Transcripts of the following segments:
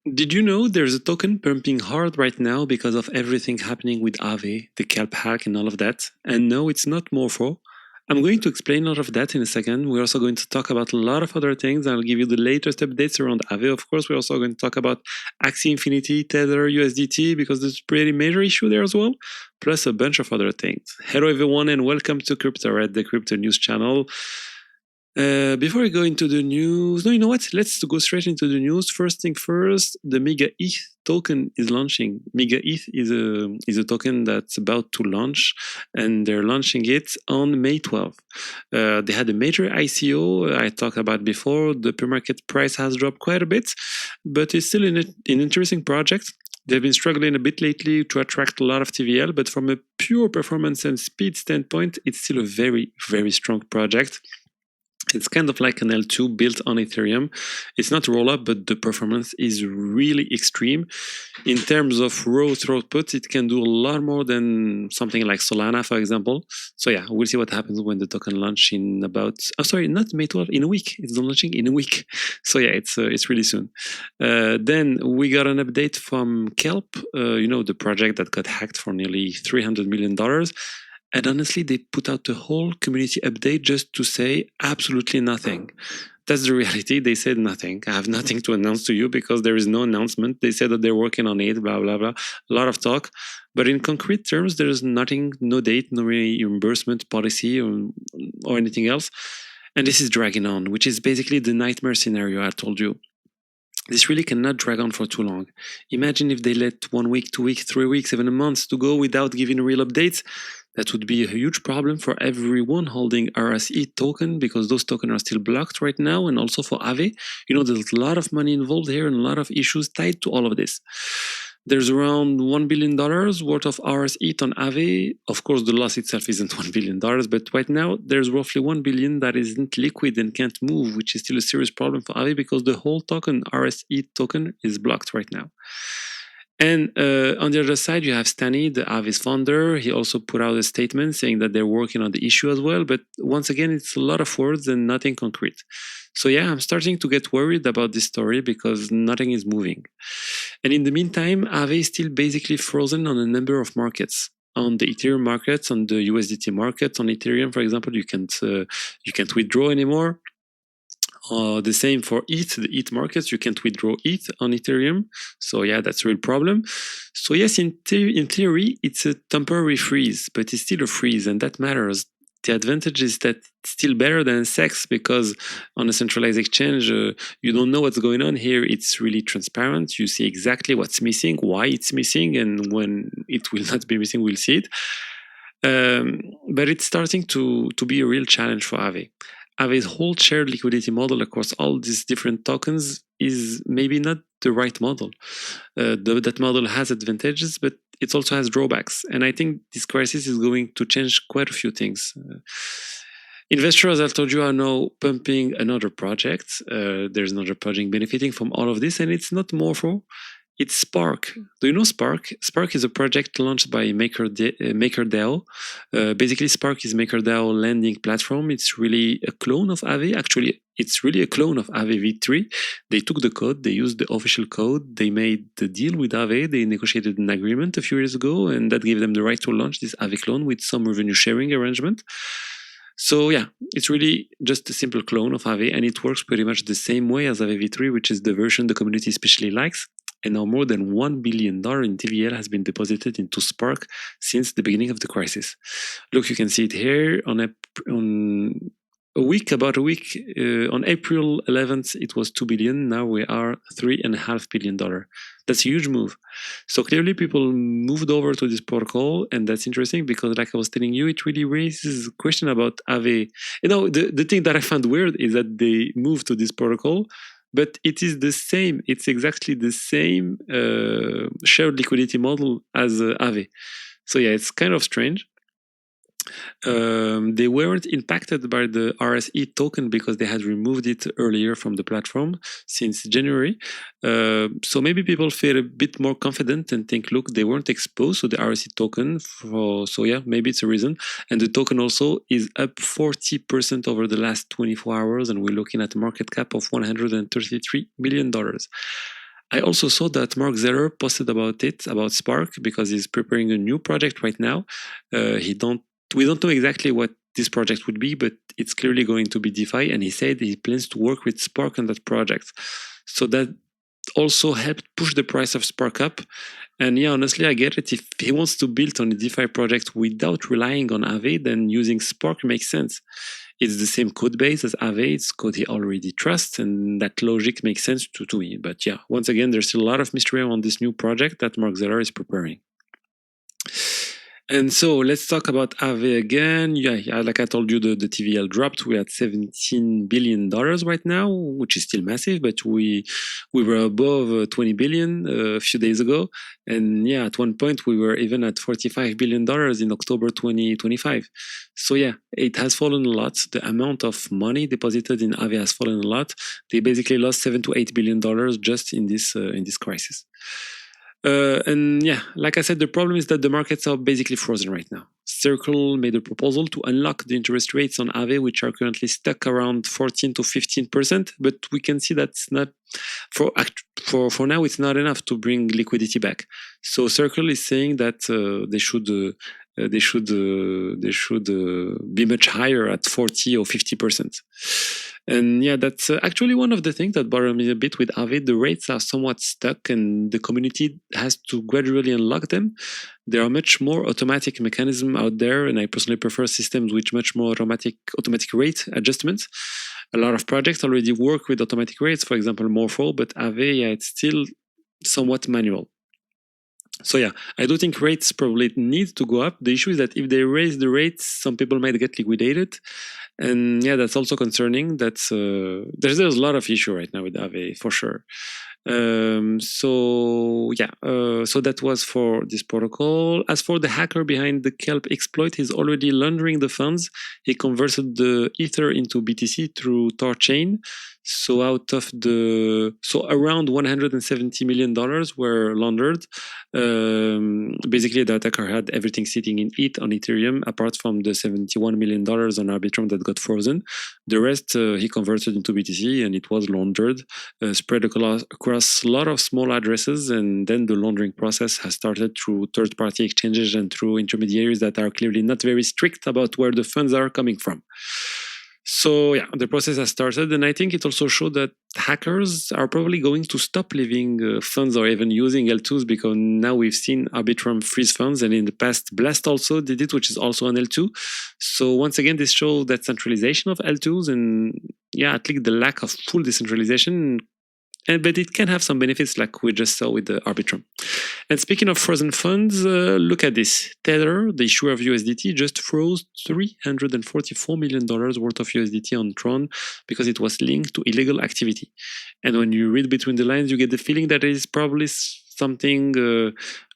Did you know there's a token pumping hard right now because of everything happening with Aave, the Kelp hack, and all of that? And no, it's not Morpho. I'm going to explain all of that in a second. We're also going to talk about a lot of other things. I'll give you the latest updates around Aave. Of course, we're also going to talk about Axie Infinity, Tether, USDT, because there's a pretty major issue there as well, plus a bunch of other things. Hello, everyone, and welcome to Crypto Red, the crypto news channel. Before we go into the news, no, you know what? Let's go straight into the news. First thing first, the Mega ETH token is launching. Mega ETH is a token that's about to launch, and they're launching it on May 12th. They had a major ICO I talked about before. The pre-market price has dropped quite a bit, but it's still an interesting project. They've been struggling a bit lately to attract a lot of TVL, but from a pure performance and speed standpoint, it's still a very, very strong project. It's kind of like an L2 built on Ethereum. It's not roll-up, but the performance is really extreme. In terms of raw throughput, it can do a lot more than something like Solana, for example. So yeah, we'll see what happens when the token launch in about, not May 12th, in a week. It's launching in a week. So yeah, it's really soon. Then we got an update from Kelp, the project that got hacked for nearly $300 million. And honestly, they put out the whole community update just to say absolutely nothing. That's the reality. They said nothing. I have nothing to announce to you because there is no announcement. They said that they're working on it, blah, blah, blah. A lot of talk. But in concrete terms, there is nothing, no date, no reimbursement policy or anything else. And this is dragging on, which is basically the nightmare scenario I told you. This really cannot drag on for too long. Imagine if they let 1 week, 2 weeks, 3 weeks, even a month to go without giving real updates. That would be a huge problem for everyone holding RSE token because those tokens are still blocked right now, and also for Aave. There's a lot of money involved here and a lot of issues tied to all of this. There's around $1 billion worth of RSE on Aave. Of course, the loss itself isn't $1 billion, but right now there's roughly $1 billion that isn't liquid and can't move, which is still a serious problem for Aave because the whole token, RSE token, is blocked right now. And on the other side, you have Stani, the Aave's founder. He also put out a statement saying that they're working on the issue as well. But once again, it's a lot of words and nothing concrete. So yeah, I'm starting to get worried about this story because nothing is moving. And in the meantime, Aave is still basically frozen on a number of markets. On the Ethereum markets, on the USDT markets, on Ethereum, for example, you can't withdraw anymore. The same for ETH, the ETH markets, you can't withdraw ETH on Ethereum. So yeah, that's a real problem. So yes, in theory, it's a temporary freeze, but it's still a freeze, and that matters. The advantage is that it's still better than SEX because on a centralized exchange, you don't know what's going on. Here, it's really transparent. You see exactly what's missing, why it's missing, and when it will not be missing, we'll see it. But it's starting to be a real challenge for Aave. Aave's whole shared liquidity model across all these different tokens is maybe not the right model. That model has advantages, but it also has drawbacks. And I think this crisis is going to change quite a few things. Investors, as I told you, are now pumping another project. There's another project benefiting from all of this, and it's not Morpho. It's Spark. Do you know Spark? Spark is a project launched by MakerDAO. Basically, Spark is MakerDAO lending platform. It's really a clone of Aave. Actually, it's really a clone of Aave v3. They took the code, they used the official code, they made the deal with Aave, they negotiated an agreement a few years ago, and that gave them the right to launch this Aave clone with some revenue sharing arrangement. So yeah, it's really just a simple clone of Aave, and it works pretty much the same way as Aave v3, which is the version the community especially likes. And now more than $1 billion in TVL has been deposited into Spark since the beginning of the crisis. Look, you can see it here on about a week, on April 11th, it was $2 billion. Now we are $3.5 billion. That's a huge move. So clearly people moved over to this protocol, and that's interesting because like I was telling you, it really raises a question about Aave. The thing that I found weird is that they moved to this protocol, but it is the same. It's exactly the same shared liquidity model as Aave. So yeah, it's kind of strange. They weren't impacted by the RSE token because they had removed it earlier from the platform since January. So maybe people feel a bit more confident and think, look, they weren't exposed to the RSE token. So yeah, maybe it's a reason. And the token also is up 40% over the last 24 hours. And we're looking at a market cap of $133 million. I also saw that Mark Zeller posted about it, about Spark, because he's preparing a new project right now. We don't know exactly what this project would be, but it's clearly going to be DeFi, and he said he plans to work with Spark on that project. So that also helped push the price of Spark up. And yeah, honestly, I get it. If he wants to build on a DeFi project without relying on Aave, then using Spark makes sense. It's the same code base as Aave. It's code he already trusts, and that logic makes sense to me. But yeah, once again, there's still a lot of mystery on this new project that Mark Zeller is preparing. And so let's talk about Aave again. Yeah, like I told you, the TVL dropped. We're at $17 billion right now, which is still massive, but we were above 20 billion a few days ago. And yeah, at one point we were even at $45 billion in October 2025. So yeah, it has fallen a lot. The amount of money deposited in Aave has fallen a lot. They basically lost $7 to $8 billion just in this crisis. And yeah, like I said, the problem is that the markets are basically frozen right now. Circle made a proposal to unlock the interest rates on Aave, which are currently stuck around 14 to 15%, but we can see that's not for now. It's not enough to bring liquidity back. So Circle is saying that they should be much higher at 40 or 50%. And yeah, that's actually one of the things that bothers me a bit with Aave. The rates are somewhat stuck and the community has to gradually unlock them. There are much more automatic mechanisms out there, and I personally prefer systems with much more automatic rate adjustments. A lot of projects already work with automatic rates, for example, Morpho, but Aave, yeah, it's still somewhat manual. So yeah, I do think rates probably need to go up. The issue is that if they raise the rates, some people might get liquidated. And yeah, that's also concerning. That's there's a lot of issue right now with Aave for sure. So that was for this protocol. As for the hacker behind the Kelp exploit, he's already laundering the funds. He converted the Ether into BTC through Tor chain. So around $170 million were laundered. Basically, the attacker had everything sitting in ETH on Ethereum, apart from the $71 million on Arbitrum that got frozen. The rest he converted into BTC, and it was laundered, spread across a lot of small addresses, and then the laundering process has started through third-party exchanges and through intermediaries that are clearly not very strict about where the funds are coming from. So yeah, the process has started, and I think it also showed that hackers are probably going to stop leaving funds or even using L2s, because now we've seen Arbitrum freeze funds, and in the past Blast also did it, which is also an L2. So once again, this shows that centralization of L2s, and yeah, at least the lack of full decentralization. But it can have some benefits, like we just saw with the Arbitrum. And speaking of frozen funds, look at this. Tether, the issuer of USDT, just froze $344 million worth of USDT on Tron because it was linked to illegal activity. And when you read between the lines, you get the feeling that it is probably something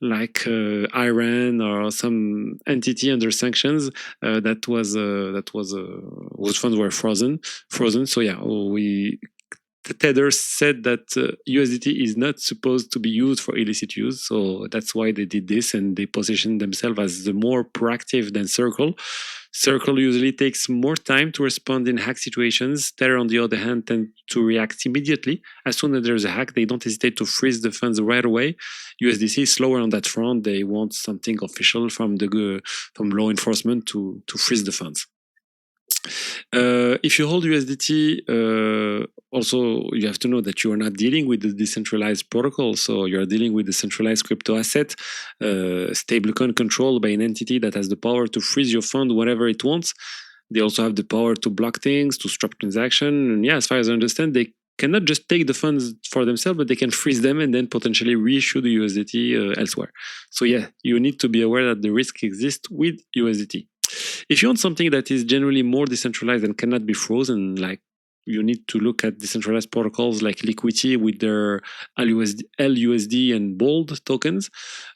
like Iran or some entity under sanctions whose funds were frozen. So yeah, Tether said that USDT is not supposed to be used for illicit use, so that's why they did this, and they positioned themselves as the more proactive than Circle. Circle usually takes more time to respond in hack situations. Tether, on the other hand, tend to react immediately. As soon as there's a hack, they don't hesitate to freeze the funds right away. USDC is slower on that front. They want something official from law enforcement to freeze the funds. If you hold USDT, also you have to know that you are not dealing with the decentralized protocol, so you are dealing with a centralized crypto asset, stablecoin controlled by an entity that has the power to freeze your fund whenever it wants. They also have the power to block things, to stop transaction, and yeah, as far as I understand, they cannot just take the funds for themselves, but they can freeze them and then potentially reissue the USDT elsewhere. So yeah, you need to be aware that the risk exists with USDT. If you want something that is generally more decentralized and cannot be frozen, like you need to look at decentralized protocols like Liquidity with their LUSD and Bold tokens,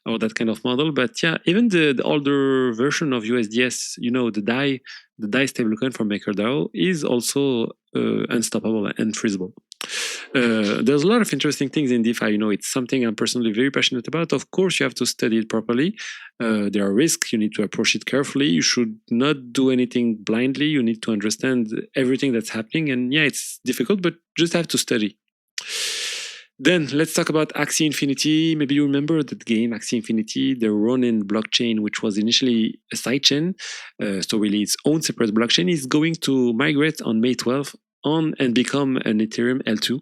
or that kind of model. But yeah, even the older version of USDS, the DAI stablecoin from MakerDAO is also unstoppable and freezable. There's a lot of interesting things in DeFi. It's something I'm personally very passionate about. Of course, you have to study it properly. There are risks. You need to approach it carefully. You should not do anything blindly. You need to understand everything that's happening. And yeah, it's difficult, but just have to study. Then let's talk about Axie Infinity. Maybe you remember that game, Axie Infinity, the Ronin blockchain, which was initially a sidechain, so really its own separate blockchain, is going to migrate on May 12th on and become an Ethereum L2.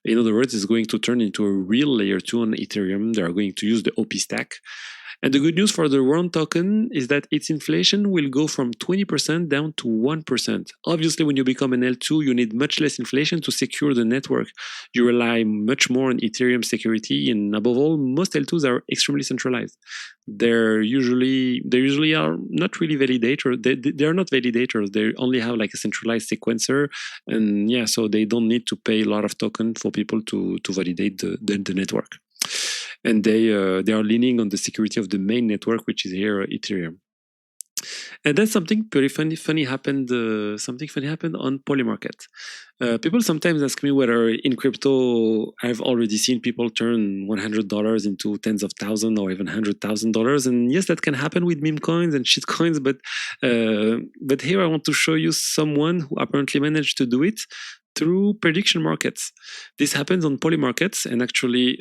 In other words, it's going to turn into a real layer 2 on Ethereum. They are going to use the OP stack. And the good news for the RON token is that its inflation will go from 20% down to 1%. Obviously, when you become an L2, you need much less inflation to secure the network. You rely much more on Ethereum security, and above all, most L2s are extremely centralized. They usually are not really validators. They are not validators. They only have like a centralized sequencer, and yeah, so they don't need to pay a lot of token for people to validate the network. And they are leaning on the security of the main network, which is here Ethereum. And then something pretty funny happened. Something funny happened on Polymarket. People sometimes ask me whether in crypto I've already seen people turn $100 into tens of thousands or even $100,000. And yes, that can happen with meme coins and shit coins. But here I want to show you someone who apparently managed to do it through prediction markets. This happens on Polymarkets, and actually,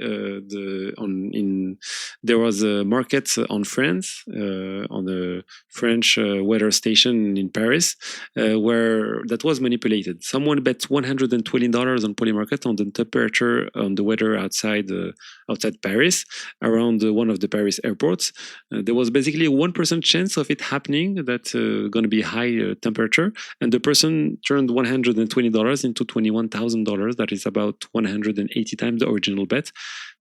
there was a market on France, on a French weather station in Paris, where that was manipulated. Someone bet $120 on Polymarket on the temperature, on the weather outside Paris, around one of the Paris airports. There was basically a 1% chance of it happening. That's going to be high temperature, and the person turned $120 into $21,000. That is about 180 times the original bet.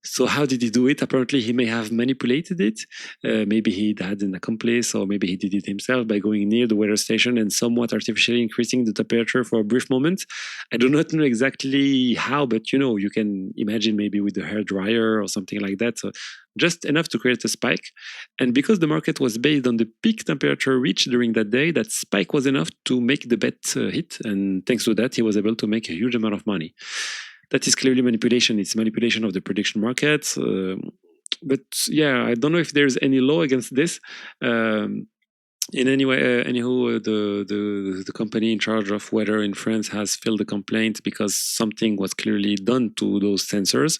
So how did he do it? Apparently, he may have manipulated it. Maybe he had an accomplice, or maybe he did it himself by going near the weather station and somewhat artificially increasing the temperature for a brief moment. I do not know exactly how, but you can imagine maybe with the hair dryer or something like that. So just enough to create a spike. And because the market was based on the peak temperature reached during that day, that spike was enough to make the bet hit. And thanks to that, he was able to make a huge amount of money. That is clearly manipulation. It's manipulation of the prediction market. But yeah, I don't know if there's any law against this. In any way, anywho, the company in charge of weather in France has filed a complaint because something was clearly done to those sensors.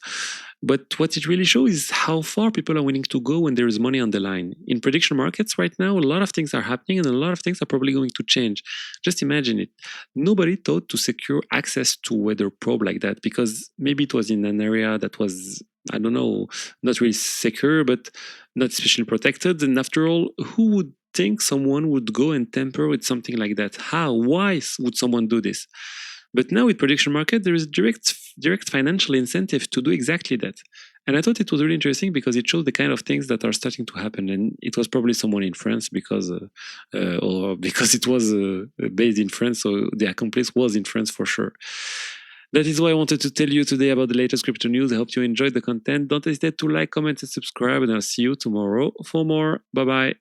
But what it really shows is how far people are willing to go when there is money on the line. In prediction markets right now, a lot of things are happening and a lot of things are probably going to change. Just imagine it. Nobody thought to secure access to weather probe like that because maybe it was in an area that was, I don't know, not really secure, but not especially protected. And after all, who would think someone would go and tamper with something like that? How? Why would someone do this? But now with prediction market, there is direct financial incentive to do exactly that. And I thought it was really interesting because it shows the kind of things that are starting to happen. And it was probably someone in France because it was based in France. So the accomplice was in France for sure. That is why I wanted to tell you today about the latest crypto news. I hope you enjoyed the content. Don't hesitate to like, comment, and subscribe. And I'll see you tomorrow for more. Bye-bye.